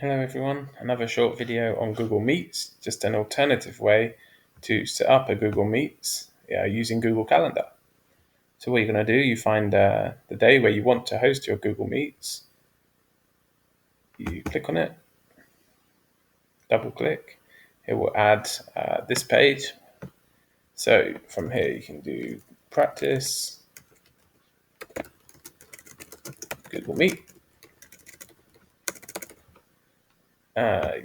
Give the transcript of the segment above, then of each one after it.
Hello everyone, another short video on Google Meets, just an alternative way to set up a Google Meets using Google Calendar. So what you're going to do, you find the day where you want to host your Google Meets, you click on it, double click, it will add this page. So from here you can do practice, Google Meet.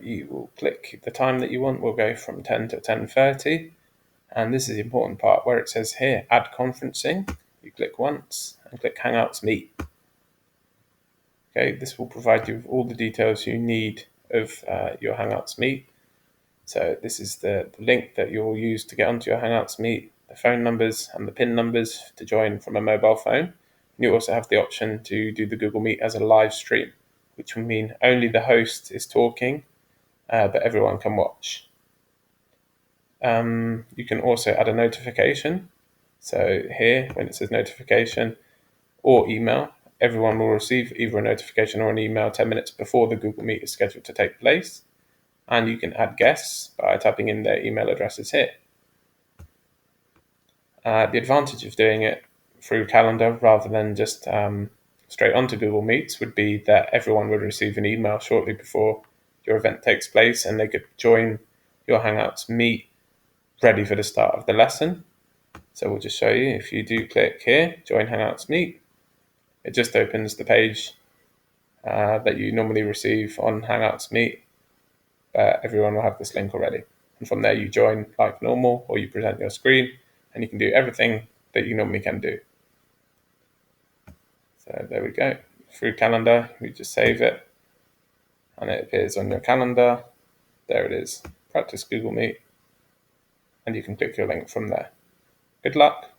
You will click the time that you want, will go from 10 to 10:30. And this is the important part where it says here, add conferencing. You click once and click Hangouts Meet. Okay, this will provide you with all the details you need of your Hangouts Meet. So this is the link that you'll use to get onto your Hangouts Meet, the phone numbers and the PIN numbers to join from a mobile phone. And you also have the option to do the Google Meet as a live stream, which will mean only the host is talking, but everyone can watch. You can also add a notification. So here, when it says notification or email, everyone will receive either a notification or an email 10 minutes before the Google Meet is scheduled to take place. And you can add guests by typing in their email addresses here. The advantage of doing it through Calendar rather than just straight onto Google Meets would be that everyone would receive an email shortly before your event takes place and they could join your Hangouts Meet ready for the start of the lesson. So we'll just show you, if you do click here, join Hangouts Meet, it just opens the page that you normally receive on Hangouts Meet. Everyone will have this link already. And from there you join like normal, or you present your screen and you can do everything that you normally can do. So there we go. Through Calendar, you just save it and it appears on your calendar. There it is, practice Google Meet, and you can click your link from there. Good luck.